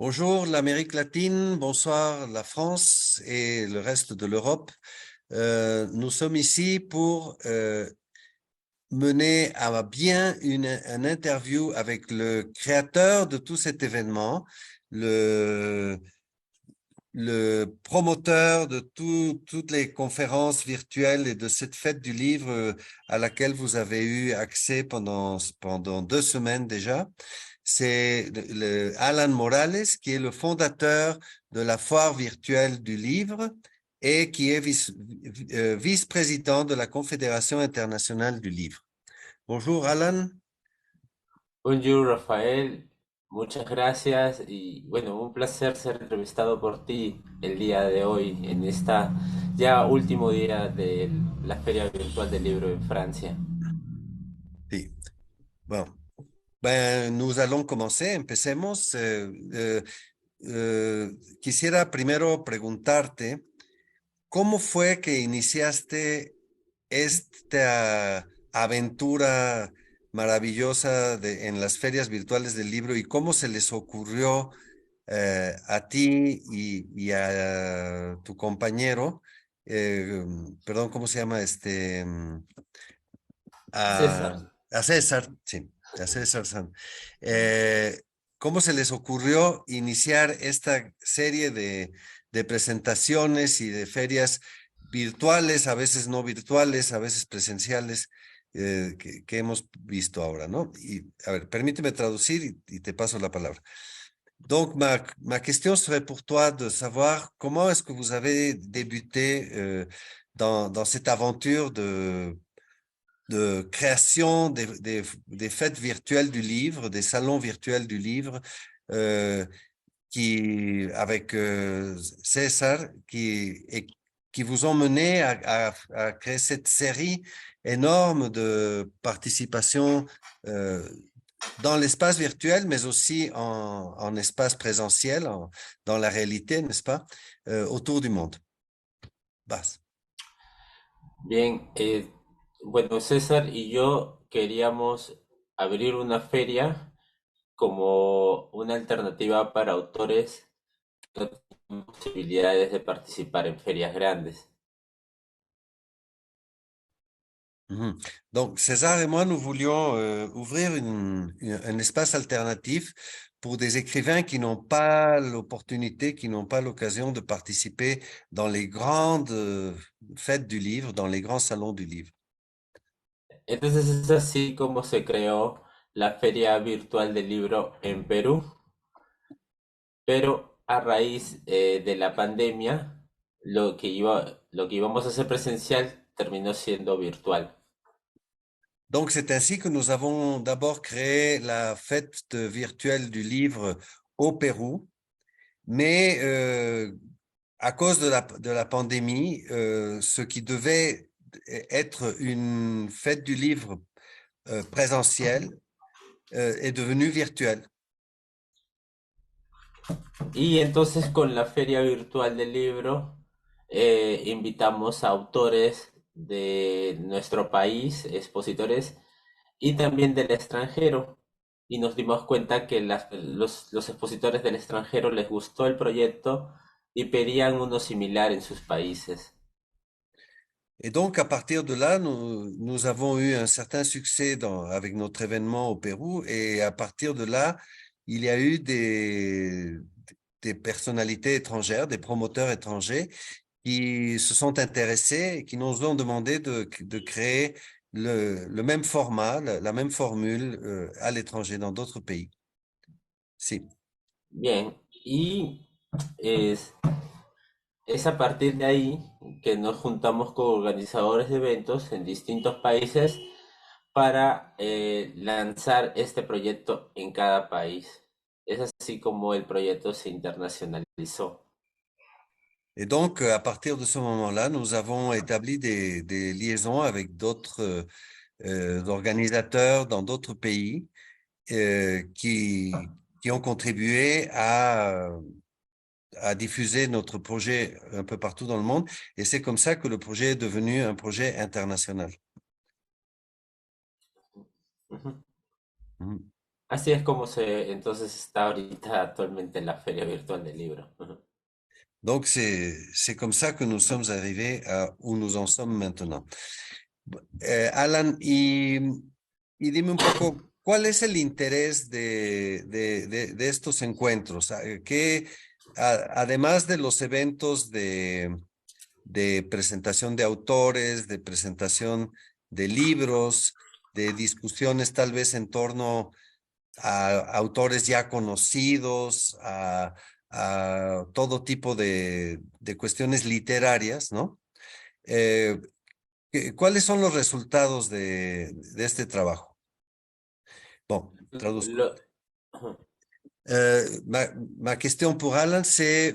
Bonjour l'Amérique latine, bonsoir la France et le reste de l'Europe. Nous sommes ici pour mener à bien une interview avec le créateur de tout cet événement, le, le promoteur de toutes les conférences virtuelles et de cette fête du livre à laquelle vous avez eu accès pendant 2 semaines déjà. C'est Alan Morales, qui est le fondateur de la foire virtuelle du livre et qui est vice-président de la Confédération internationale du livre. Bonjour Alan. Bonjour, Rafael. Muchas gracias y bueno, un placer ser entrevistado por ti el día de hoy en esta ya último día de la Feria Virtual del Libro en Francia. Sí. Bon, nous allons commencer. Empecemos. Quisiera primero preguntarte, ¿cómo fue que iniciaste esta aventura maravillosa en las ferias virtuales del libro y cómo se les ocurrió a ti y a tu compañero, eh, perdón, ¿cómo se llama? César. A César, sí, a César San. Eh, ¿Cómo se les ocurrió iniciar esta serie de presentaciones y de ferias virtuales, a veces no virtuales, a veces presenciales, que hemos visto ahora, ¿no? Y a ver, permíteme traducir y te paso la palabra. Donc, ma question serait pour toi de savoir comment est-ce que vous avez débuté dans cette aventure de création des fêtes virtuelles du livre, des salons virtuels du livre, euh, avec César, qui vous ont mené à créer cette série énorme de participation dans l'espace virtuel, mais aussi en espace présentiel, dans la réalité, n'est-ce pas, autour du monde. Bas. Bien, bueno, César y yo queríamos abrir una feria como una alternativa para autores que no tienen posibilidades de participar en ferias grandes. Mhm. Donc, César et moi, nous voulions ouvrir un espace alternatif pour des écrivains qui n'ont pas l'opportunité, qui n'ont pas l'occasion de participer dans les grandes fêtes du livre, dans les grands salons du livre. Entonces es así como se creó la Feria Virtual del Libro en Perú, pero a raíz de la pandemia, lo que íbamos a hacer presencial terminó siendo virtual. Donc, c'est ainsi que nous avons d'abord créé la fête virtuelle du livre au Pérou, mais à cause de la pandémie, ce qui devait être une fête du livre présentielle est devenu virtuel. Y entonces con la Feria Virtual del Libro invitamos a autores de nuestro país, expositores, y también del extranjero. Y nos dimos cuenta que los expositores del extranjero les gustó el proyecto y pedían uno similar en sus países. Et donc, à partir de là, nous avons eu un certain succès avec notre événement au Pérou. Et à partir de là, il y a eu des personnalités étrangères, des promoteurs étrangers qui se sont intéressés et qui nous ont demandé de créer le même format, la même formule à l'étranger, dans d'autres pays. Si. Bien, y es, es a partir de ahí que nos juntamos con organizadores de eventos en distintos países para lanzar este proyecto en cada país. Es así como el proyecto se internacionalizó. Et donc, à partir de ce moment-là, nous avons établi des liaisons avec d'autres organisateurs dans d'autres pays euh, qui, qui ont contribué à diffuser notre projet un peu partout dans le monde. Et c'est comme ça que le projet est devenu un projet international. Ujú. Mhm. Así es como se entonces está ahorita actualmente la Feria Virtual del Libro. Ujú. Donc, c'est comme ça que nous sommes arrivés à où nous en sommes maintenant. Alan, y dime un poco, ¿cuál es el interés de estos encuentros? ¿Qué, además de los eventos de presentación de autores, de presentación de libros, de discusiones tal vez en torno a autores ya conocidos, a todo tipo de cuestiones literarias, ¿no? Eh, ¿Cuáles son los resultados de este trabajo? Bon, traduzco. Lo- ujú. Ma question pour Alan, c'est,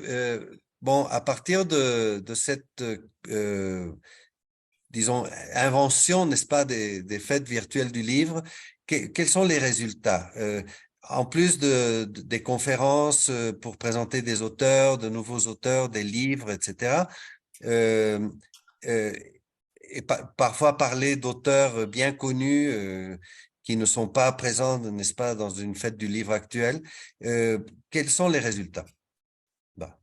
bon, à partir de cette, disons, invention, n'est-ce pas, des fêtes virtuelles du livre, quels sont les résultats? En plus des conférences pour présenter des auteurs, de nouveaux auteurs, des livres, etc. euh, euh, et parfois parler d'auteurs bien connus qui ne sont pas présents, n'est-ce pas, dans une fête du livre actuelle. Quels sont les résultats? Bah.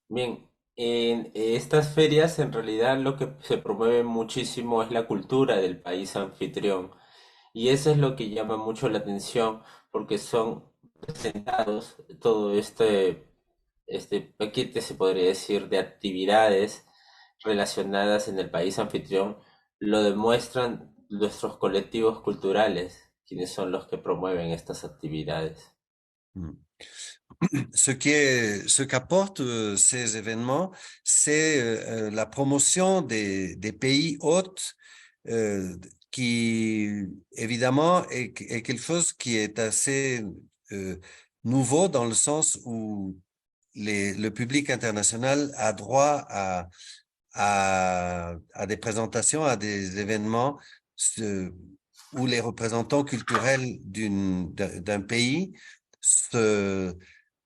Bien, en estas ferias en realidad lo que se promueve muchísimo es la cultura del país anfitrión. Y eso es lo que llama mucho la atención porque son presentados todo este paquete, se podría decir, de actividades relacionadas en el país anfitrión, lo demuestran nuestros colectivos culturales, quienes son los que promueven estas actividades. Hmm. Ce qu'apportent ces événements, c'est la promotion des pays hôtes, euh, qui évidemment est quelque chose qui est assez euh, nouveau dans le sens où le public international a droit à des présentations, à des événements où les représentants culturels d'un pays se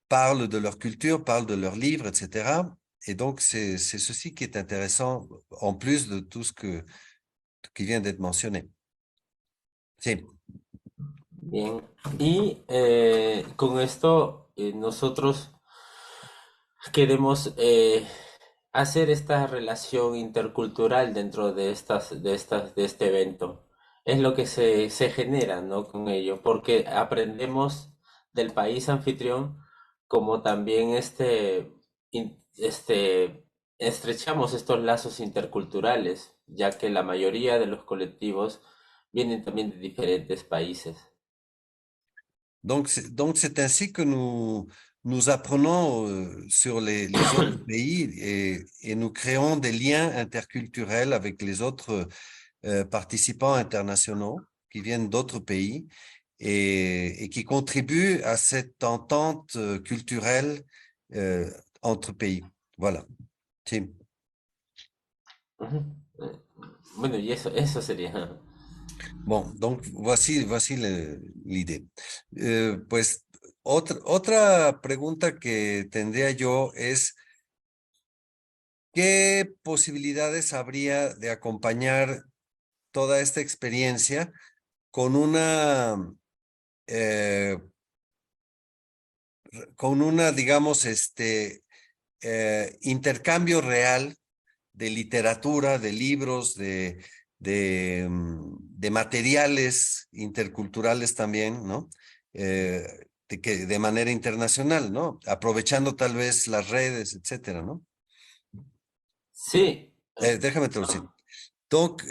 parlent de leur culture, parlent de leurs livres, etc. Et donc, c'est ceci qui est intéressant, en plus de tout ce qui vient d'être mentionné. Sí. Bien, y con esto nosotros queremos hacer esta relación intercultural dentro de este evento. Es lo que se genera, ¿no? Con ello, porque aprendemos del país anfitrión, como también estrechamos estos lazos interculturales, ya que la mayoría de los colectivos vienen también de diferentes países. Donc c'est ainsi que nous apprenons sur les autres pays et nous créons des liens interculturels avec les autres participants internationaux qui viennent d'autres pays et qui contribuent à cette entente culturelle euh, entre pays. Voilà. Sí. Ujú. Eh, Bueno, y eso sería. Bon, donc voici l'idée. Pues otra pregunta que tendría yo es, ¿qué posibilidades habría de acompañar toda esta experiencia con eh, digamos, intercambio real de literatura, de libros, de materiales interculturales también, ¿no? De manera internacional, ¿no? Aprovechando tal vez las redes, etcétera, ¿no? Sí, Déjame traducir. Donc,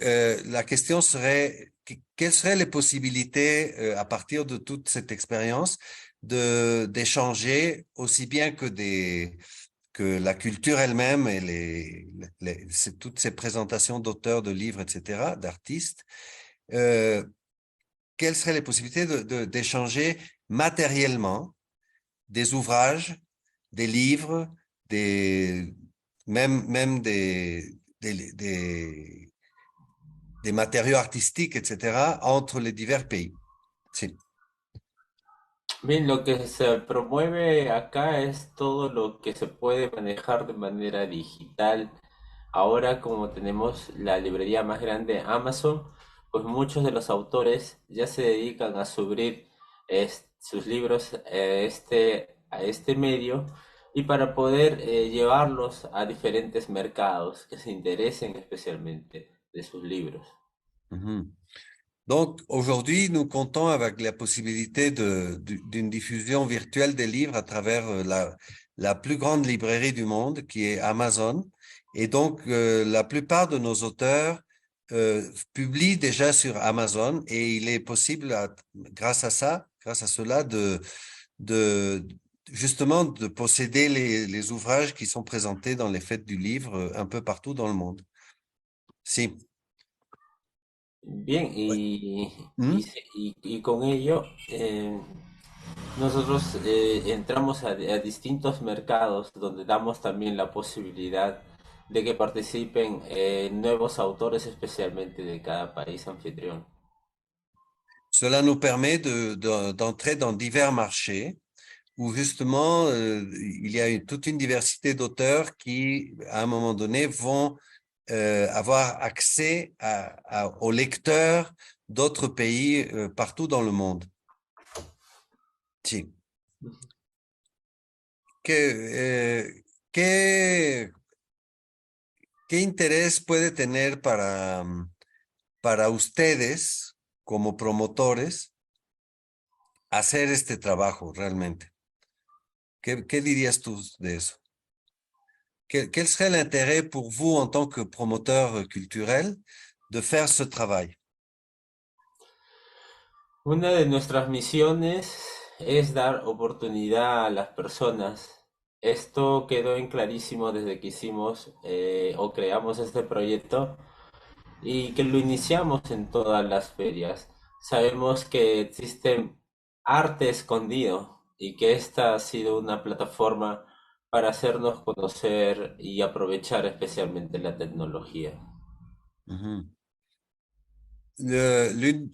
la question serait, quelles seraient les possibilités, à partir de toute cette expérience, d'échanger aussi bien que la culture elle-même et toutes ces présentations d'auteurs, de livres, etc., d'artistes, euh, quelles seraient les possibilités d'échanger matériellement des ouvrages, des livres, des, même des matériaux artistiques, etc., entre les divers pays. Sí. bien, lo que se promueve acá es todo lo que se puede manejar de manera digital. Ahora, como tenemos la librería más grande, Amazon, pues muchos de los autores ya se dedican a subir sus libros a este medio y para poder llevarlos a diferentes mercados que se interesen especialmente de sus libros. Mhm. Donc, aujourd'hui, nous comptons avec la possibilité d'une diffusion virtuelle des livres à travers la plus grande librairie du monde, qui est Amazon. Et donc, la plupart de nos auteurs publient déjà sur Amazon et il est possible, grâce à ça, grâce à cela, de justement de posséder les ouvrages qui sont présentés dans les fêtes du livre un peu partout dans le monde. Si. Bien, Ouais. y, Hmm? y con ello nosotros entramos a distintos mercados donde damos también la posibilidad de que participen nuevos autores especialmente de cada país anfitrión. Cela nous permet d'entrer dans divers marchés où justement il y a toute une diversité d'auteurs qui, à un moment donné, vont avoir accès aux lecteurs d'autres pays partout dans le monde. Sí. ¿Qué, qué, qué interés puede tener para ustedes como promotores hacer este trabajo realmente? ¿Qué dirías tú de eso? Quel serait l'intérêt pour vous en tant que promoteur culturel de faire ce travail? Una de nuestras misiones es dar oportunidad a las personas. Esto quedó en clarísimo desde que hicimos o creamos este proyecto y que lo iniciamos en todas las ferias. Sabemos que existe arte escondido y que esta ha sido una plataforma para hacernos conocer y aprovechar especialmente la tecnología. Mhm. Le- l'une-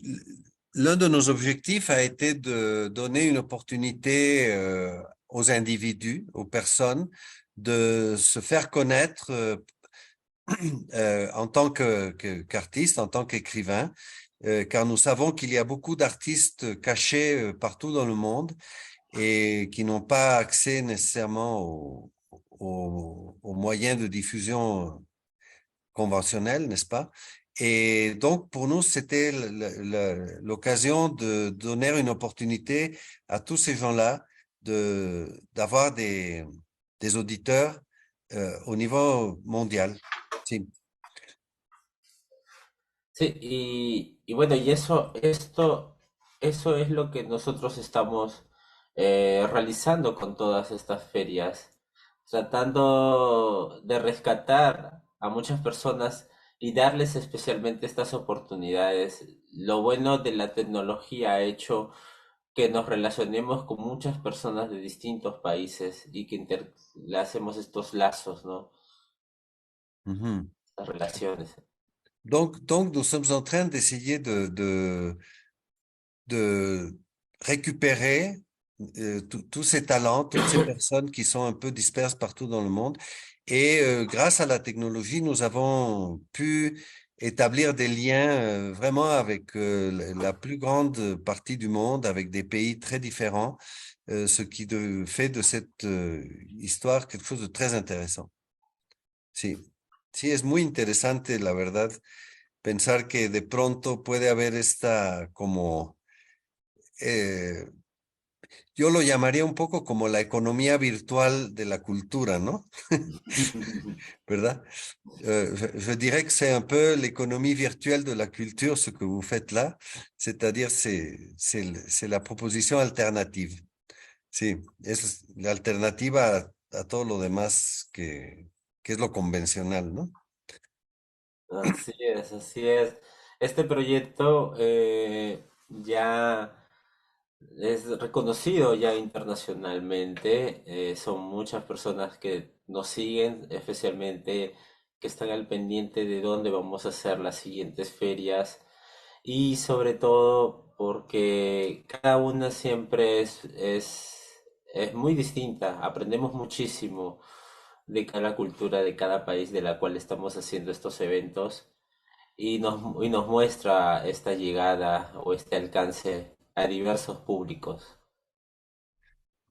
L'un de nos objectifs a été de donner une opportunité aux individus, aux personnes, de se faire connaître en tant qu'artiste, en tant qu'écrivain, car nous savons qu'il y a beaucoup d'artistes cachés partout dans le monde et qui n'ont pas accès nécessairement aux moyens de diffusion conventionnels, n'est-ce pas? Et donc, pour nous, c'était l'occasion de donner une opportunité à tous ces gens-là d'avoir des auditeurs au niveau mondial. Si. Sí, y bueno, y eso es lo que nosotros estamos realizando con todas estas ferias, tratando de rescatar a muchas personas y darles especialmente estas oportunidades. Lo bueno de la tecnología ha hecho que nos relacionemos con muchas personas de distintos países y que le hacemos estos lazos, ¿no? Mhm. Estas relaciones. Donc, nous sommes en train d'essayer de récupérer tous ces talents, toutes ces personnes qui sont un peu disperses partout dans le monde. Et grâce à la technologie, nous avons pu établir des liens vraiment avec la plus grande partie du monde, avec des pays très différents, ce qui fait de cette histoire quelque chose de très intéressant. Sí, sí, es muy interesante, la verdad, pensar que de pronto puede haber esta como eh, yo lo llamaría un poco como la economía virtual de la cultura, ¿no? ¿Verdad? Je dirais que c'est un peu l'économie virtuelle de la culture, ce que vous faites là, c'est-à-dire c'est la proposition alternative. Sí, es la alternativa a todo lo demás que es lo convencional, ¿no? Así es, así es. Este proyecto ya es reconocido ya internacionalmente. Son muchas personas que nos siguen, especialmente que están al pendiente de dónde vamos a hacer las siguientes ferias y sobre todo porque cada una siempre es muy distinta. Aprendemos muchísimo de cada cultura, de cada país de la cual estamos haciendo estos eventos y nos muestra esta llegada o este alcance a diversos públicos.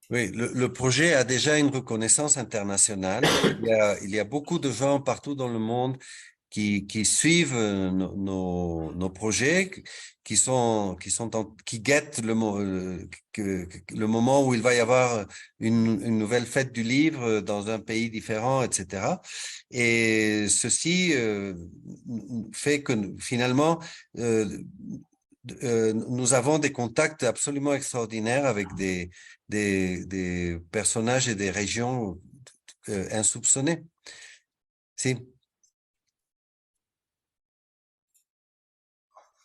Oui, le projet a déjà une reconnaissance internationale. Il y a beaucoup de gens partout dans le monde qui suivent nos projets, qui guettent le moment où il va y avoir une nouvelle fête du livre dans un pays différent, etc. Et ceci fait que finalement, euh, nous avons des contacts absolument extraordinaires avec des personnajes et des régions insoupçonnées. Sí.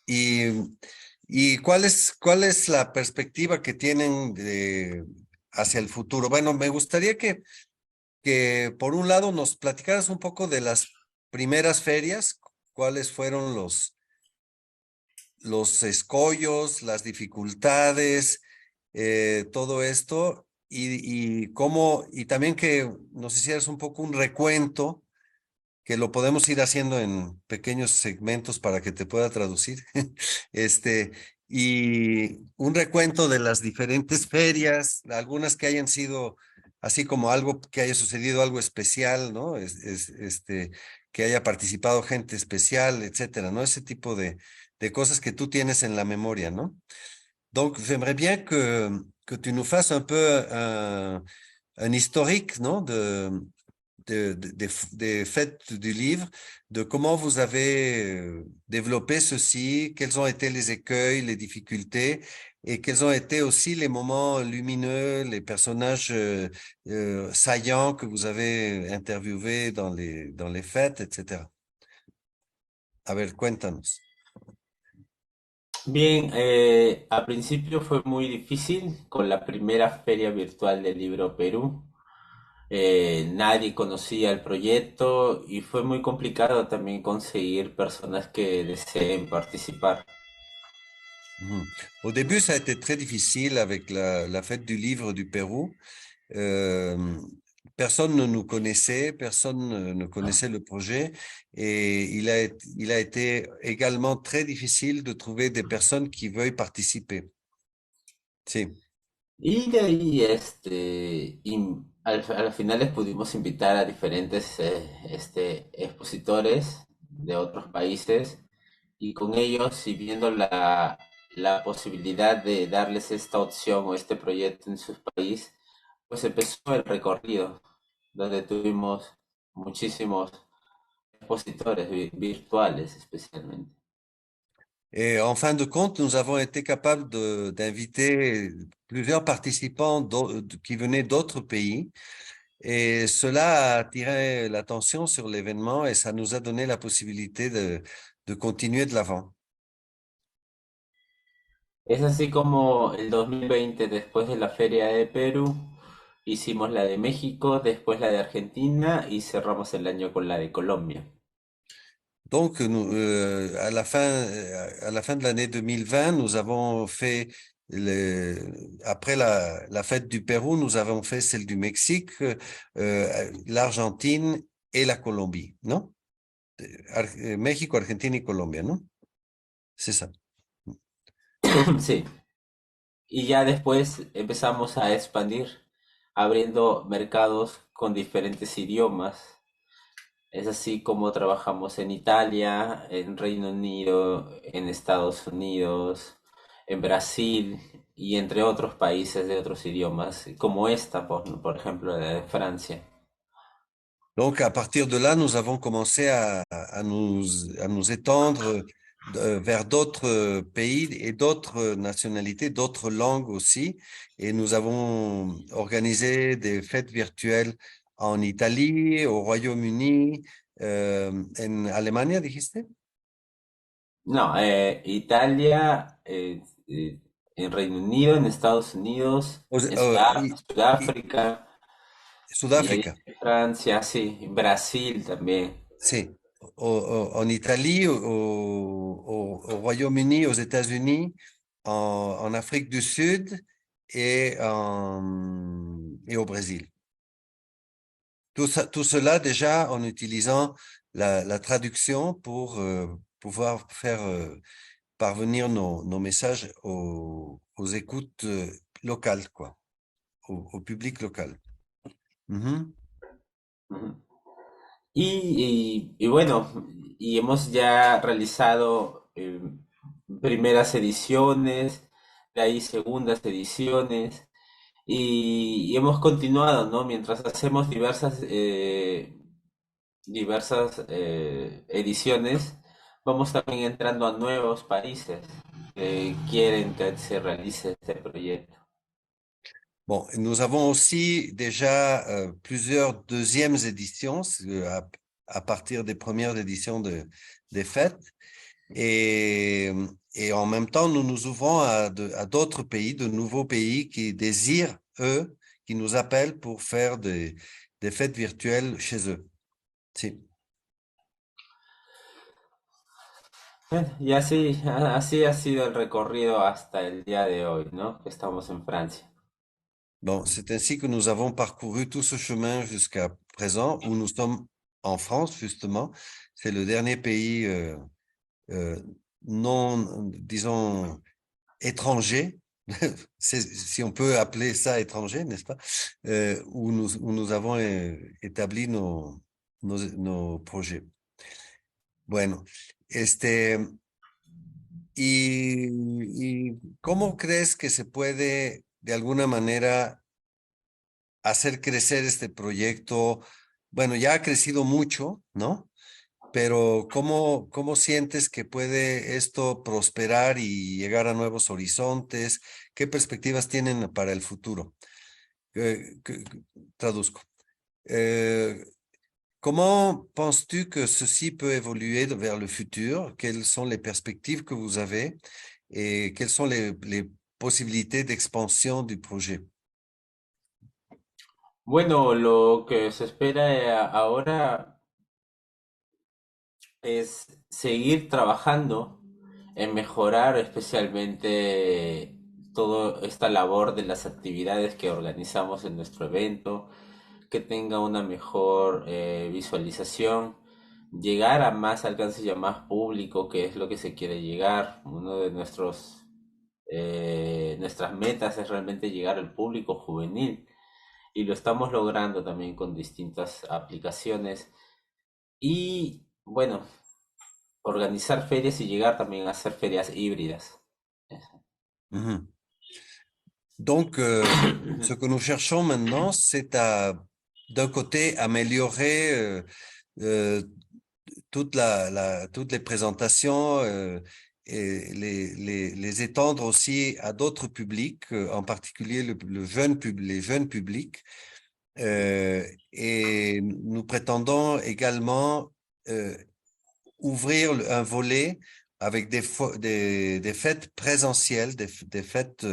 Y, cuál es la perspectiva que tienen hacia el futuro? Bueno, me gustaría que por un lado nos platicaras un poco de las primeras ferias, cuáles fueron los escollos, las dificultades, todo esto, y cómo, y también que nos hicieras un poco un recuento, que lo podemos ir haciendo en pequeños segmentos para que te pueda traducir, este, y un recuento de las diferentes ferias, algunas que hayan sido así como algo que haya sucedido, algo especial, ¿no? Que haya participado gente especial, etcétera, ¿no? Ese tipo de cosas que tú tienes en la memoria, ¿no? Donc, j'aimerais bien que tu nous fasses un peu un historique, non, des fêtes du livre, de comment vous avez développé ceci, quels ont été les écueils, les difficultés, et quels ont été aussi les moments lumineux, les personnages saillants que vous avez interviewés dans les fêtes, etc. A ver, cuéntanos. Bien, al principio fue muy difícil con la primera feria virtual del libro Perú. Nadie conocía el proyecto y fue muy complicado también conseguir personas que deseen participar. Mhm. Au début, ça a été très difficile avec la fête du livre du Pérou. Euh, Personne ne nous connaissait, personne ne connaissait le projet et il a été également très difficile de trouver des personnes qui veuillent participer. Sí. Y de ahí, a las finales pudimos invitar a diferentes expositores de otros países y con ellos y viendo la posibilidad de darles esta opción o este proyecto en su país, pues empezó el recorrido, donde tuvimos muchísimos expositores virtuales especialmente. Et en fin de compte, nous avons été capables d'inviter plusieurs participants qui venaient d'autres pays. Et cela a attiré l'attention sur l'événement et ça nous a donné la possibilité de continuer de l'avant. Es así como el 2020, después de la Feria de Perú, hicimos la de México, después la de Argentina y cerramos el año con la de Colombia. Donc, à la fin de l'année 2020, nous avons fait, après la fête du Pérou, nous avons fait celle du Mexique, l'Argentine et la Colombie, non? México, Argentina y Colombia, ¿no? C'est ça. Sí, y ya después empezamos a expandir, abriendo mercados con diferentes idiomas. Es así como trabajamos en Italia, en Reino Unido, en Estados Unidos, en Brasil y entre otros países de otros idiomas, como esta, por ejemplo, la de Francia. Donc, à partir de là, nous avons commencé à nous étendre vers d'autres pays et d'autres nationalités, d'autres langues aussi. Et nous avons organisé des fêtes virtuelles en Italie, au Royaume-Uni, en Alemania, dijiste? No, Italia, en Reino Unido, en Estados Unidos, en Y Sudáfrica, y ahí Sudáfrica, Francia, sí, Brasil también. sí. En Italie, au Royaume-Uni, aux États-Unis, en Afrique du Sud et au Brésil. Tout cela déjà en utilisant la traduction pour pouvoir faire parvenir nos messages aux écoutes locales, quoi, au public local. Ujú. Ujú. Y bueno, y hemos ya realizado primeras ediciones, de ahí segundas ediciones, y hemos continuado, ¿no? Mientras hacemos diversas ediciones, vamos también entrando a nuevos países que quieren que se realice este proyecto. Bon, nous avons aussi déjà plusieurs deuxièmes éditions à partir des premières éditions des fêtes. Et, et en même temps, nous nous ouvrons à d'autres pays, de nouveaux pays qui désirent, eux, qui nous appellent pour faire des fêtes virtuelles chez eux. Si. Y así ha sido el recorrido hasta el día de hoy, ¿no? Que estamos en Francia. Bon, c'est ainsi que nous avons parcouru tout ce chemin jusqu'à présent, où nous sommes en France, justement. C'est le dernier pays euh, non, disons, étranger, si on peut appeler ça étranger, n'est-ce pas, où nous avons établi nos projets. Bueno, este, y ¿cómo crees que se puede de alguna manera hacer crecer este proyecto? Bueno, ya ha crecido mucho, ¿no? Pero ¿cómo sientes que puede esto prosperar y llegar a nuevos horizontes? ¿Qué perspectivas tienen para el futuro? Traduzco. Euh, Comment penses-tu que ceci peut évoluer vers le futur? Quelles sont les perspectives que vous avez et quelles sont les possibilités d'expansion du projet? Bueno, lo que se espera ahora es seguir trabajando en mejorar especialmente toda esta labor de las actividades que organizamos en nuestro evento, que tenga una mejor visualización, llegar a más alcance y a más público, que es lo que se quiere llegar. Uno de nuestras metas es realmente llegar al público juvenil y lo estamos logrando también con distintas aplicaciones. Y bueno, organizar ferias y llegar también a hacer ferias híbridas. Mhm. Donc, ce que nous cherchons maintenant, c'est d'un côté, améliorer euh, toutes les présentations et les étendre aussi à d'autres publics, en particulier les jeunes publics. Et nous prétendons également euh, ouvrir un volet avec des fêtes présentielles, des fêtes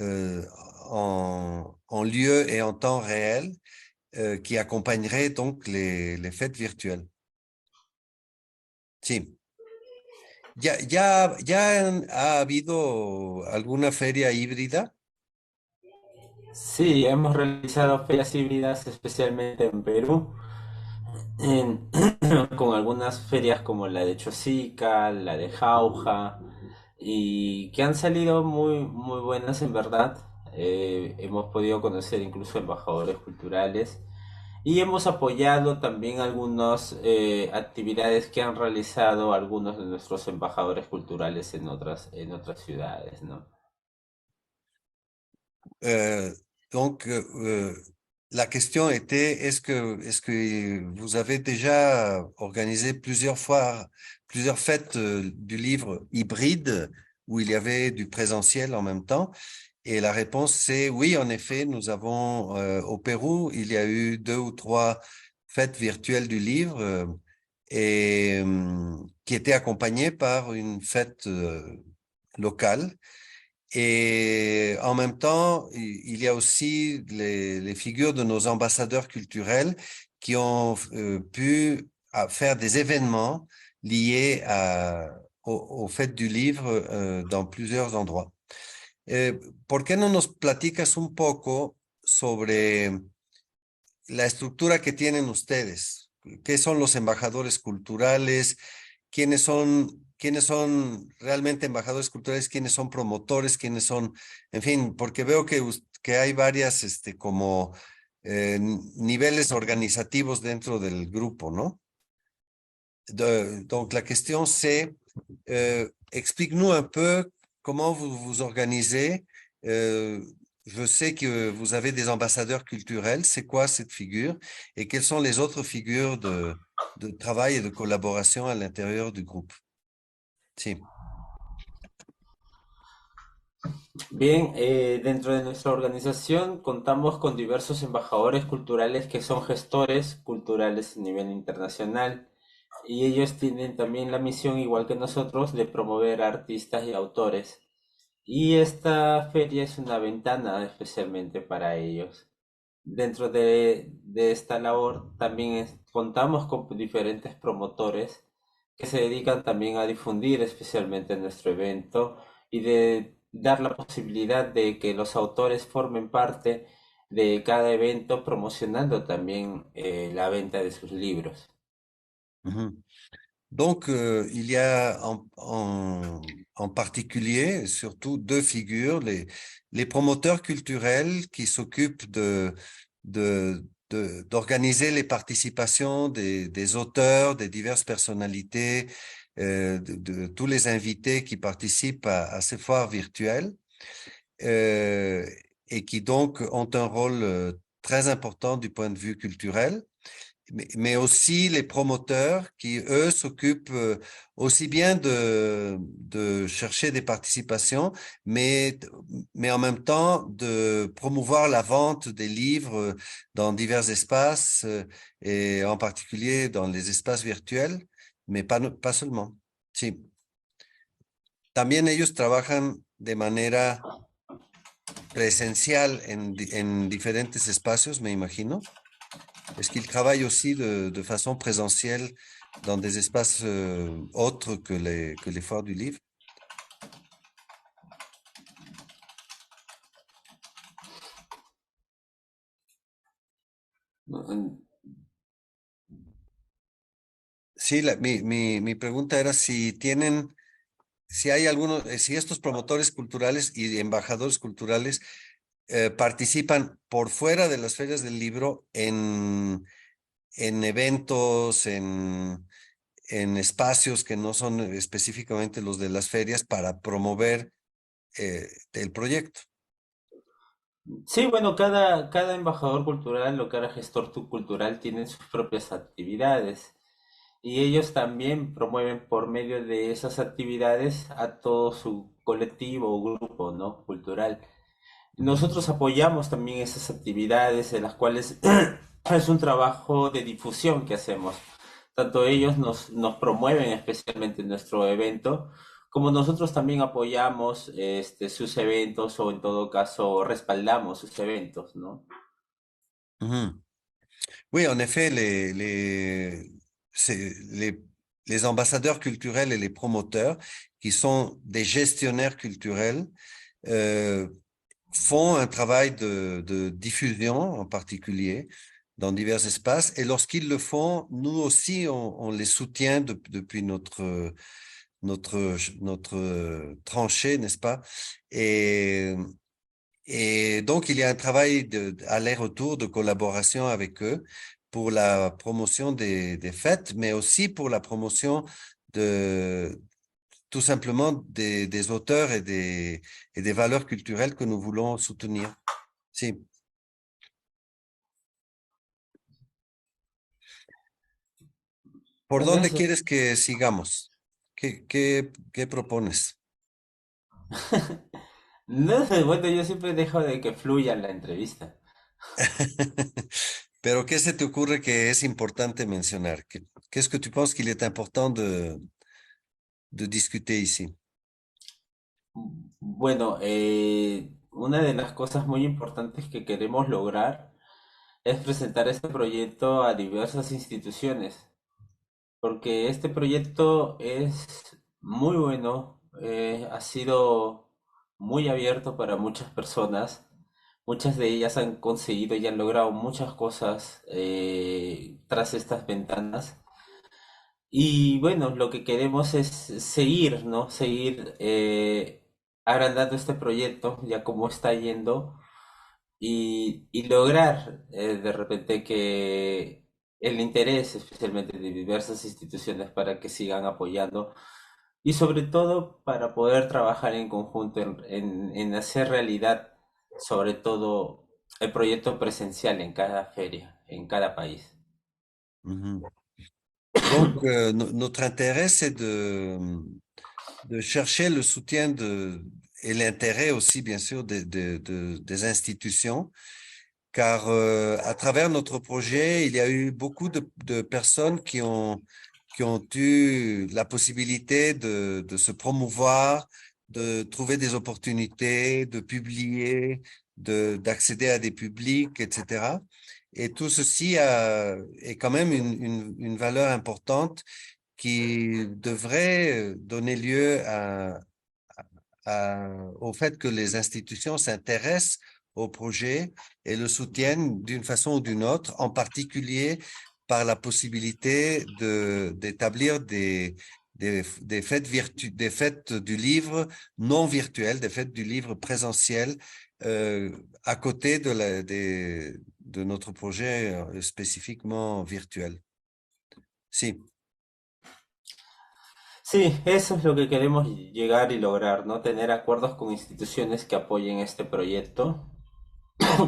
euh, en lieu et en temps réel, qui accompagneraient donc les fêtes virtuelles. Sí. ¿Ya ha habido alguna feria híbrida? Sí, hemos realizado ferias híbridas especialmente en Perú, en- con algunas ferias como la de Chosica, la de Jauja, y que han salido muy buenas en verdad. Hemos podido conocer incluso embajadores culturales y hemos apoyado también algunas actividades que han realizado algunos de nuestros embajadores culturales en otras ciudades, ¿no? Euh, donc, la question était, est-ce que vous avez déjà organisé plusieurs fêtes du livre hybride où il y avait du présentiel en même temps? Et la réponse, c'est oui, en effet, nous avons au Pérou, il y a eu 2 ou 3 fêtes virtuelles du livre et qui étaient accompagnées par une fête locale. Et en même temps, il y a aussi les figures de nos ambassadeurs culturels qui ont pu faire des événements liés aux fêtes du livre dans plusieurs endroits. ¿Por qué no nos platicas un poco sobre la estructura que tienen ustedes? ¿Qué son los embajadores culturales? quiénes son realmente embajadores culturales, quiénes son promotores, quiénes son, en fin, porque veo que hay varias, como niveles organizativos dentro del grupo, ¿no? Donc, la question, c'est, explique-nous un peu comment vous vous organisez. Euh, je sais que vous avez des ambassadeurs culturels. C'est quoi cette figure? Et quelles sont les autres figures de travail et de collaboration à l'intérieur du groupe? Sí. Bien, dentro de nuestra organización contamos con diversos embajadores culturales que son gestores culturales a nivel internacional y ellos tienen también la misión, igual que nosotros, de promover a artistas y autores. Y esta feria es una ventana especialmente para ellos. Dentro de esta labor también contamos con diferentes promotores que se dedican también a difundir especialmente nuestro evento y de dar la posibilidad de que los autores formen parte de cada evento promocionando también la venta de sus libros. Mhm. Donc, il y a en particulier, surtout deux figures, les promoteurs culturels qui s'occupent d'organiser les participations des auteurs, des diverses personnalités, de tous les invités qui participent à ces foires virtuelles, euh, et qui donc ont un rôle très important du point de vue culturel, mais aussi les promoteurs qui, eux, s'occupent aussi bien de chercher des participations, mais, mais en même temps de promouvoir la vente des livres dans divers espaces, et en particulier dans les espaces virtuels, mais pas seulement. Sí. También ellos trabajan de manera presencial en diferentes espacios, me imagino. Est-ce qu'ils travaillent aussi de façon présentielle dans des espaces autres que les foires du livre? Sí, mi pregunta era si tienen, si hay algunos, si estos promotores culturales y embajadores culturales participan por fuera de las ferias del libro en eventos, en espacios que no son específicamente los de las ferias para promover el proyecto. Sí, bueno, cada embajador cultural o cada gestor cultural tiene sus propias actividades y ellos también promueven por medio de esas actividades a todo su colectivo o grupo, ¿no? Cultural. Nosotros apoyamos también esas actividades en las cuales es un trabajo de difusión que hacemos. Tanto ellos nos promueven especialmente en nuestro evento, como nosotros también apoyamos sus eventos o en todo caso respaldamos sus eventos, ¿no? Ujú. Oui, en effet, les ambassadeurs culturels et les promoteurs, qui sont des gestionnaires culturels, euh, font un travail de diffusion en particulier dans divers espaces. Et lorsqu'ils le font, nous aussi, on les soutient depuis notre tranchée, n'est-ce pas? Et, et donc, il y a un travail aller-retour, de collaboration avec eux pour la promotion des fêtes, mais aussi pour la promotion de tout simplement des auteurs et des valeurs culturelles que nous voulons soutenir. Sí. ¿Por Bueno, dónde eso. quieres que sigamos? ¿Qué propones? No sé, bueno, yo siempre dejo de que fluya la entrevista. Pero ¿qué se te ocurre que es importante mencionar? Qu'est-ce que tu penses qu'il est important de discuter ici? Bueno, una de las cosas muy importantes que queremos lograr es presentar este proyecto a diversas instituciones, porque este proyecto es muy bueno, ha sido muy abierto para muchas personas, muchas de ellas han conseguido y han logrado muchas cosas tras estas ventanas Y bueno, lo que queremos es seguir, ¿no? Seguir agrandando este proyecto, ya como está yendo, y lograr de repente que el interés, especialmente de diversas instituciones, para que sigan apoyando y sobre todo para poder trabajar en conjunto en hacer realidad, sobre todo el proyecto presencial en cada feria, en cada país. Mhm. Donc, notre intérêt, c'est de chercher le soutien et l'intérêt aussi, bien sûr, des institutions, car à travers notre projet, il y a eu beaucoup de personnes qui ont eu la possibilité de se promouvoir, de trouver des opportunités, de publier, d'accéder à des publics, etc. Et tout ceci est quand même une valeur importante qui devrait donner lieu au fait que les institutions s'intéressent au projet et le soutiennent d'une façon ou d'une autre, en particulier par la possibilité d'établir des fêtes du livre non virtuelles, des fêtes du livre présentiel, à côté de notre projet spécifiquement virtuel. Si. Sí, eso es lo que queremos llegar y lograr, ¿no? Tener acuerdos con instituciones que apoyen este proyecto,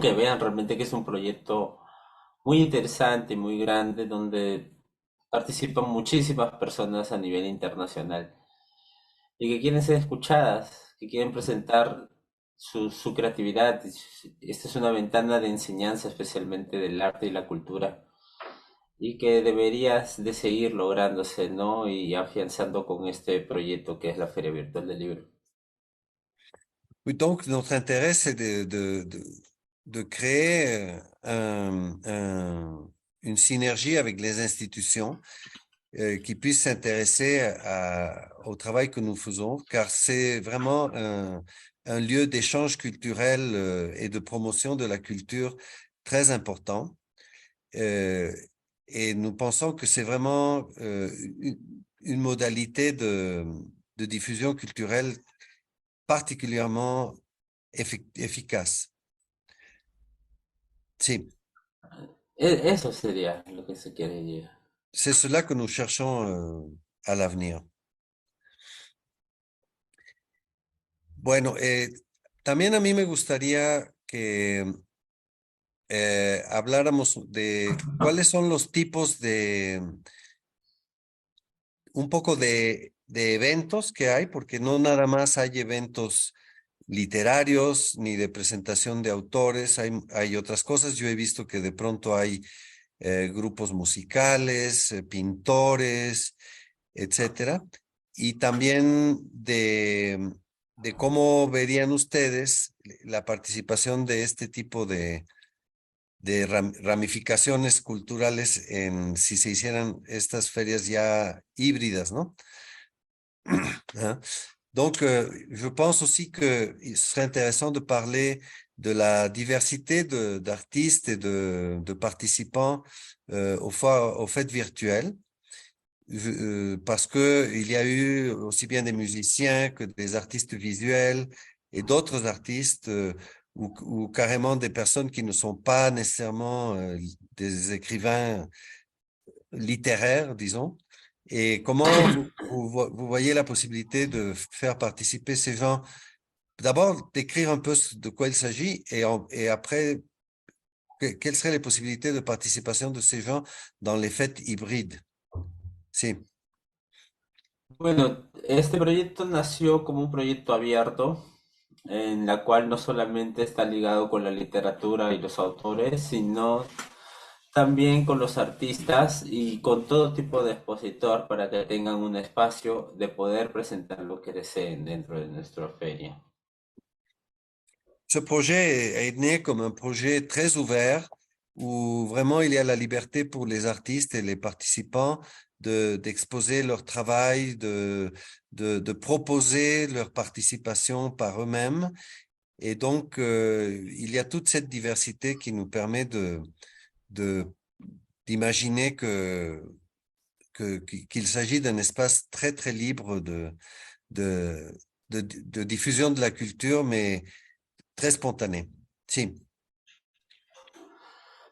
que vean realmente que es un proyecto muy interesante y muy grande, donde participan muchísimas personas a nivel internacional y que quieren ser escuchadas, que quieren presentar su creatividad. Esta es una ventana de enseñanza, especialmente del arte y la cultura, y que deberías de seguir lográndose, ¿no? Y afianzando con este proyecto que es la Feria Virtual del Libro. Oui, donc, notre intérêt, c'est de créer une synergie avec les institutions qui puissent s'intéresser au travail que nous faisons, car c'est vraiment un lieu d'échange culturel et de promotion de la culture très important. Euh, et nous pensons que c'est vraiment une modalité de diffusion culturelle particulièrement efficace. Sí, Eso sería lo que se quiere llegar. c'est cela que nous cherchons à l'avenir. Bueno, también a mí me gustaría que habláramos de cuáles son los tipos un poco de eventos que hay, porque no nada más hay eventos literarios ni de presentación de autores, hay otras cosas. Yo he visto que de pronto hay grupos musicales, pintores, etcétera. Y también de cómo verían ustedes la participación de este tipo de ramificaciones culturales en si se hicieran estas ferias ya híbridas, ¿no? Hein. Donc, je pense aussi qu'il serait intéressant de parler de la diversité d'artistes et de participants aux fêtes virtuelles, parce que il y a eu aussi bien des musiciens que des artistes visuels et d'autres artistes ou carrément des personnes qui ne sont pas nécessairement des écrivains littéraire, disons, et comment vous voyez la possibilité de faire participer ces gens, d'abord d'écrire un peu de quoi il s'agit et après, quelles seraient les possibilités de participation de ces gens dans les fêtes hybrides? Si. Bueno, este proyecto nació como un proyecto abierto, en la cual no solamente está ligado con la literatura y los autores, sino también con los artistas y con todo tipo de expositor para que tengan un espacio de poder presentar lo que deseen dentro de nuestra feria. Ce projet est né comme un projet très ouvert où vraiment il y a la liberté pour les artistes et les participants d'exposer leur travail, de proposer leur participation par eux-mêmes. Et donc, il y a toute cette diversité qui nous permet de, d'imaginer qu'il s'agit d'un espace très, très libre de, de diffusion de la culture, mais très spontané. Sí.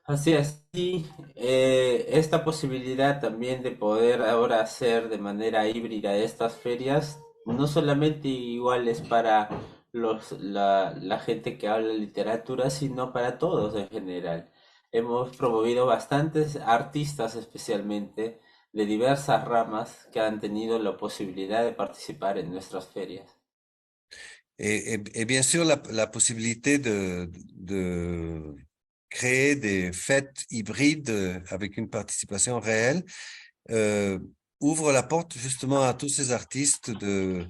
Así, así, esta posibilidad también de poder ahora hacer de manera híbrida estas ferias, no solamente iguales para la gente que habla literatura, sino para todos en general. Hemos promovido bastantes artistas especialmente de diversas ramas que han tenido la posibilidad de participar en nuestras ferias. Et bien sûr, la possibilité de créer des fêtes hybrides avec une participation réelle euh, ouvre la porte justement à tous ces artistes de,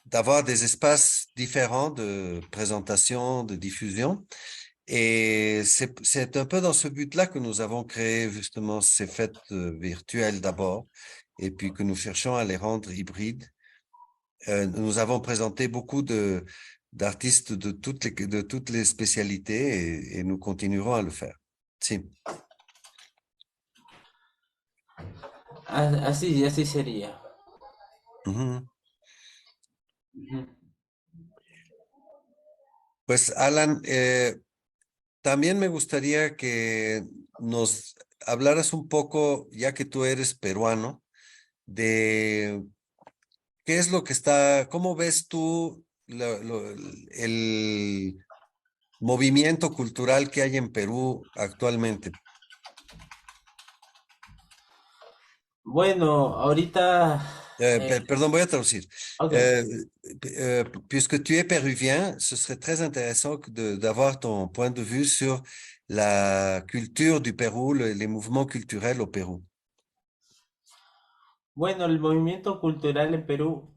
d'avoir des espaces différents de présentation, de diffusion. Et c'est un peu dans ce but-là que nous avons créé justement ces fêtes virtuelles d'abord, et puis que nous cherchons à les rendre hybrides. Nous avons présenté beaucoup d'artistes de toutes les spécialités et nous continuerons à le faire. Si. Así, así sería. Ujú. Ujú. Pues Alan, también me gustaría que nos hablaras un poco, ya que tú eres peruano, de qué es lo que está, cómo ves tú el movimiento cultural que hay en Perú actualmente. Bueno, ahorita, Pardon, voy a traducir. ok. Euh, Puisque tu es péruvien, ce serait très intéressant d'avoir ton point de vue sur la culture du Pérou, les mouvements culturels au Pérou. Bueno, el movimiento cultural en Perú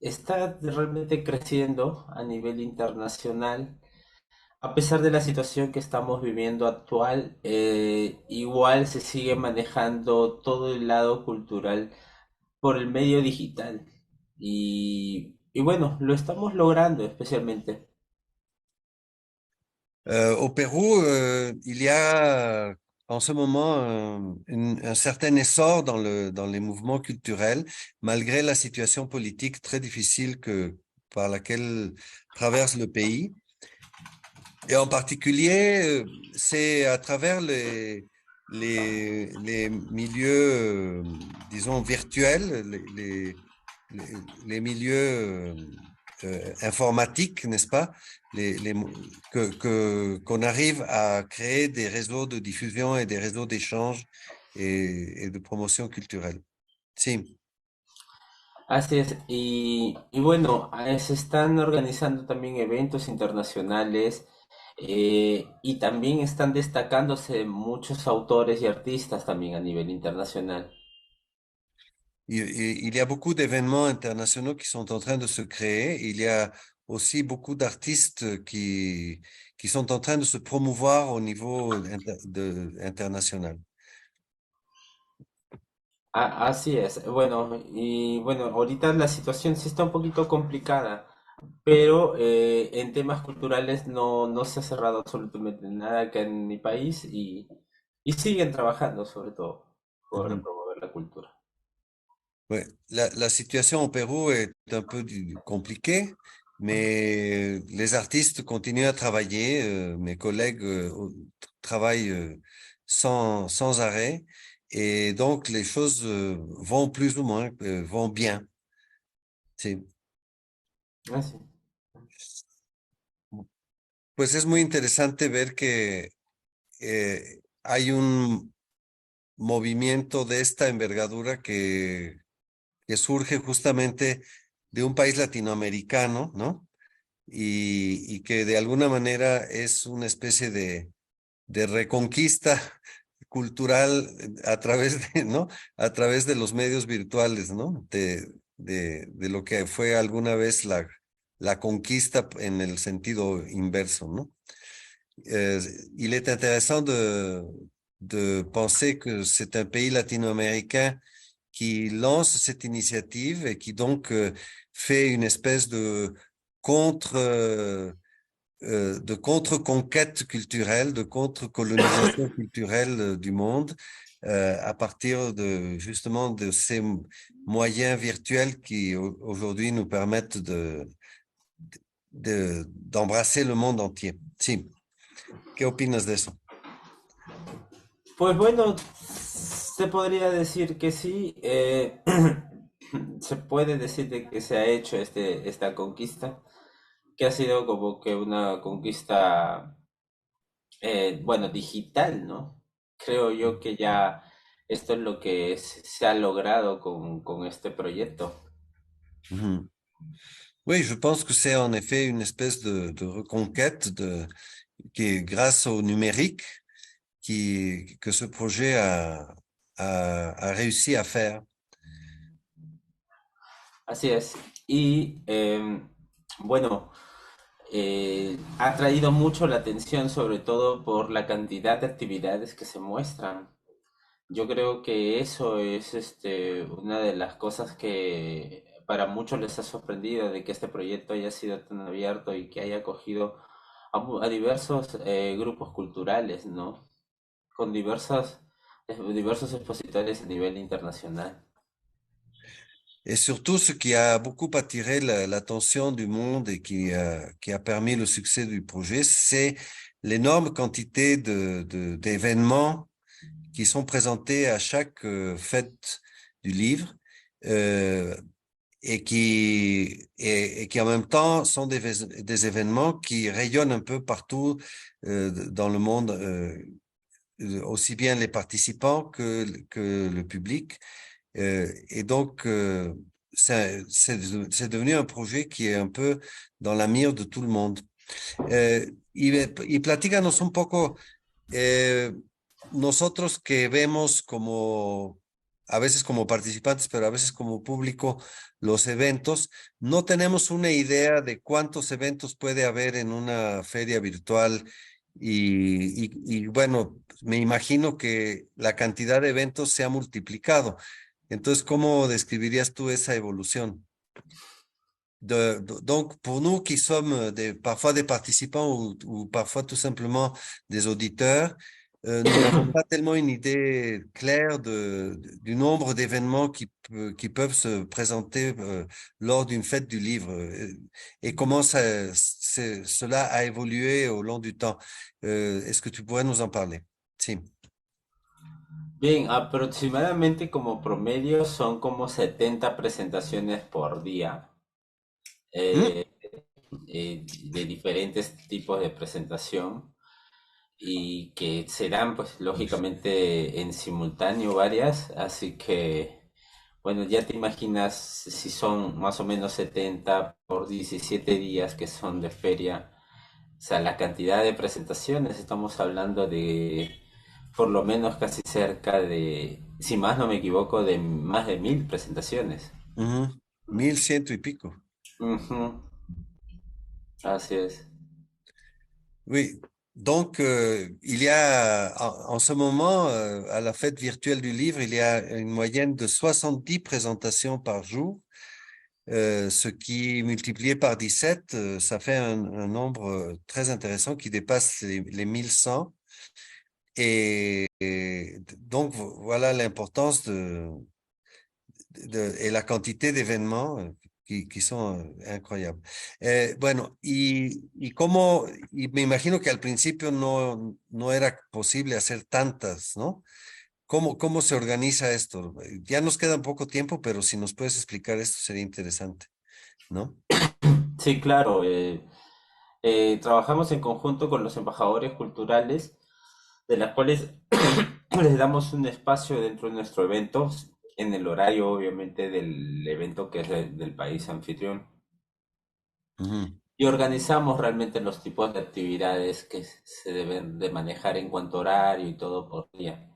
está realmente creciendo a nivel internacional. A pesar de la situación que estamos viviendo actual, igual se sigue manejando todo el lado cultural por el medio digital. Y bueno, lo estamos logrando especialmente. Au Pérou, il y a en ce moment un certain essor dans les mouvements culturels, malgré la situation politique très difficile par laquelle traverse le pays. Et en particulier, c'est à travers les milieux, disons, virtuels, les milieux informatiques, n'est-ce pas, qu'on arrive à créer des réseaux de diffusion et des réseaux d'échange et de promotion culturelle. Si. Así es, y bueno, se están organizando también eventos internacionales y también están destacándose muchos autores y artistas también a nivel internacional. Il y a beaucoup d'événements internationaux qui sont en train de se créer. Il y a aussi beaucoup d'artistes qui sont en train de se promouvoir au niveau international. Así es, bueno, y bueno, ahorita la situación sí está un poquito complicada, pero en temas culturales no se ha cerrado absolutamente nada acá en mi país y siguen trabajando sobre todo por Mhm. promover la cultura. Ouais. La situation au Pérou est un peu compliquée, mais les artistes continuent à travailler. Mes collègues travaillent sans arrêt. Et donc, les choses vont plus ou moins, vont bien. Sí. Así. Pues es muy interesante ver que hay un movimiento de esta envergadura que surge justamente de un país latinoamericano, ¿no? Y que de alguna manera es una especie de reconquista cultural a través de, ¿no? A través de los medios virtuales, ¿no? De lo que fue alguna vez la conquista en el sentido inverso, ¿no? Euh, il est intéressant de penser que c'est un pays latino-américain qui lance cette initiative et qui donc fait une espèce de contre, de contre-conquête culturelle, de contre-colonisation culturelle du monde, à partir de justement de ces moyens virtuels qui aujourd'hui nous permettent d'embrasser le monde entier. Sí. ¿Qué opinas de eso? Pues bueno, se podría decir que sí. Se puede decir de que se ha hecho esta conquista, que ha sido como que una conquista, bueno, digital, ¿no? Creo yo que ya esto es lo que se ha logrado con este proyecto. Mhm. Oui, je pense que c'est en effet une espèce de reconquête qui est grâce au numérique que ce projet a réussi à faire. Así es. Y bueno, ha traído mucho la atención, sobre todo por la cantidad de actividades que se muestran. Yo creo que eso es una de las cosas que para muchos les ha sorprendido de que este proyecto haya sido tan abierto y que haya acogido a diversos grupos culturales, ¿no? Con diversos expositores a nivel internacional. Et surtout, ce qui a beaucoup attiré l'attention du monde et qui a permis le succès du projet, c'est l'énorme quantité d'événements qui sont présentés à chaque fête du livre euh, et qui en même temps sont des événements qui rayonnent un peu partout dans le monde, aussi bien les participants que le public. Et donc, c'est devenu un projet qui est un peu dans la mire de tout le monde. Y platícanos un poco, eh, nosotros que vemos como, a veces como participantes, pero a veces como público, los eventos, no tenemos una idea de cuántos eventos puede haber en una feria virtual. Y bueno, me imagino que la cantidad de eventos se ha multiplicado. Entonces, ¿cómo describirías tú esa evolución? Donc, pour nous qui sommes parfois des participants ou parfois tout simplement des auditeurs, nous n'avons pas tellement une idée claire du nombre d'événements qui peuvent se présenter lors d'une fête du livre et comment cela a évolué au long du temps. Est-ce que tu pourrais nous en parler? Si. Bien, aproximadamente como promedio son como 70 presentaciones por día. Hmm? eh, de diferentes tipos de presentación y que serán pues lógicamente en simultáneo varias, así que bueno, ya te imaginas si son más o menos 70 por 17 días que son de feria, o sea, la cantidad de presentaciones, estamos hablando de por lo menos casi cerca de, si más no me equivoco, de más de 1000 presentaciones. Ujú. 1100 y pico. Ujú, así es. Oui, donc il y a en ce moment, à la fête virtuelle du livre, il y a une moyenne de 70 présentations par jour, ce qui multiplié par 17, ça fait un nombre très intéressant qui dépasse les 1100. Et donc voilà l'importance et la quantité d'événements qui sont incroyables. Bueno, y me imagino que al principio no era posible hacer tantas, ¿no? ¿Cómo se organiza esto? Ya nos queda poco tiempo, pero si nos puedes explicar esto sería interesante, ¿no? Sí, claro. Trabajamos en conjunto con los embajadores culturales, de las cuales les damos un espacio dentro de nuestro evento, en el horario obviamente del evento que es del país anfitrión. Ujú, Y organizamos realmente los tipos de actividades que se deben de manejar en cuanto a horario y todo por día.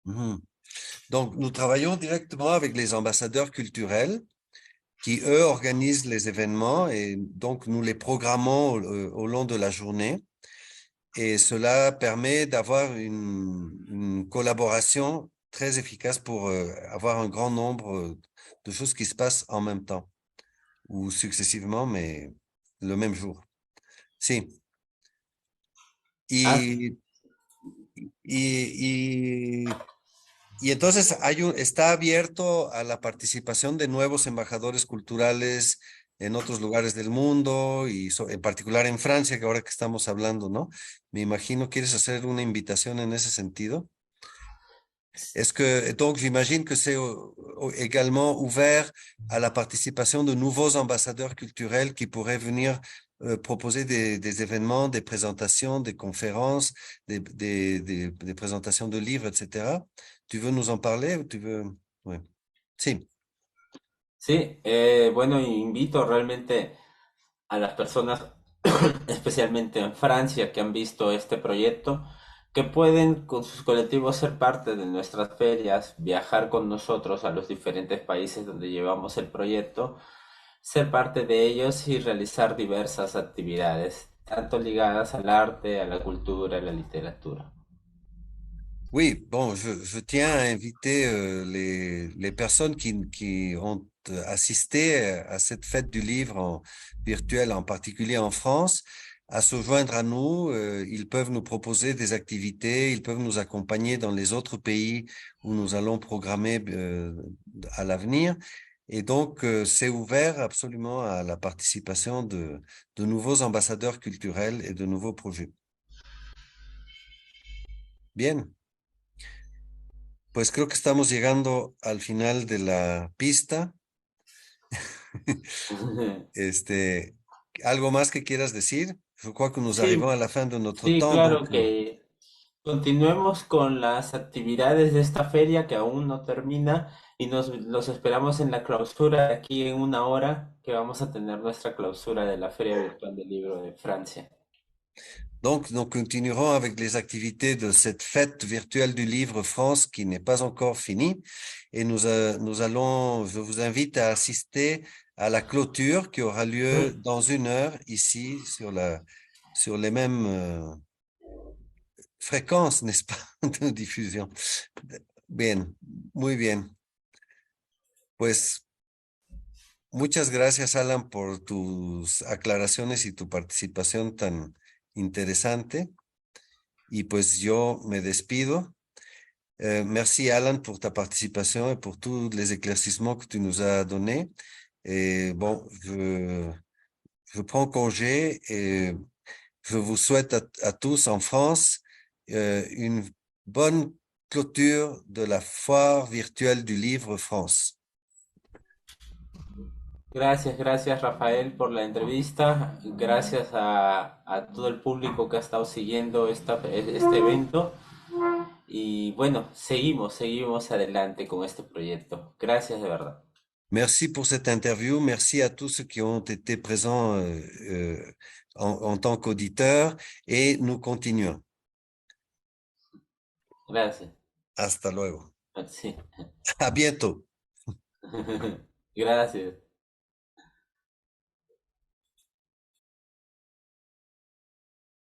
ujú. Donc, nous travaillons directement avec les ambassadeurs culturels qui, eux, organisent les événements et donc nous les programmons au long de la journée. Et cela permet d'avoir une collaboration très efficace pour avoir un grand nombre de choses qui se passent en même temps ou successivement, mais le même jour. Sí. Ah, Y, y, y entonces está abierto a la participación de nuevos embajadores culturales en otros lugares del mundo y en particular en Francia, que ahora que estamos hablando, ¿no? Me imagino, ¿quieres hacer una invitación en ese sentido? Est-ce que, donc, j'imagine que c'est également ouvert à la participation de nouveaux ambassadeurs culturels qui pourraient venir proposer des événements, des présentations, des conférences, des présentations de livres, etc. Tu veux nous en parler ou tu veux... Ouais. Sí. sí, bueno, invito realmente a las personas, especialmente en Francia, que han visto este proyecto, que pueden con sus colectivos ser parte de nuestras ferias, viajar con nosotros a los diferentes países donde llevamos el proyecto, ser parte de ellos y realizar diversas actividades, tanto ligadas al arte, a la cultura, a la literatura. Oui, bon, je tiens à inviter les personnes qui ont assisté à cette fête du livre virtuel, en particulier en France, à se joindre à nous. Ils peuvent nous proposer des activités, ils peuvent nous accompagner dans les autres pays où nous allons programmer à l'avenir. Et donc, c'est ouvert absolument à la participation de nouveaux ambassadeurs culturels et de nouveaux projets. Bien. Pues creo que estamos llegando al final de la pista. Este, ¿algo más que quieras decir? Je crois que nous Sí, arrivons à la fin de notre sí, temps, claro donc que continuemos con las actividades de esta feria que aún no termina y los esperamos en la clausura de aquí en una hora que vamos a tener nuestra clausura de la Feria Virtual del Libro de Francia. nous continuerons avec les activités de cette fête virtuelle du livre France qui n'est pas encore finie. Et nous allons, je vous invite à assister à la clôture qui aura lieu dans une heure ici sur les mêmes fréquences, n'est-ce pas, de diffusion. Bien, muy bien. Pues muchas gracias, Alan, por tus aclaraciones y tu participación tan interesante. Y pues yo me despido. Merci, Alan, pour ta participation et pour tous les éclaircissements que tu nous as donnés. Et bon, je prends congé et je vous souhaite à tous en France une bonne clôture de la foire virtuelle du livre France. Gracias, gracias Rafael por la entrevista, gracias a todo el público que ha estado siguiendo este evento y bueno, seguimos adelante con este proyecto. Gracias de verdad. Merci pour cette interview. Merci à tous ceux qui ont été présents en tant qu'auditeurs et nous continuons. Gracias. Hasta luego. Sí. À bientôt. Gracias.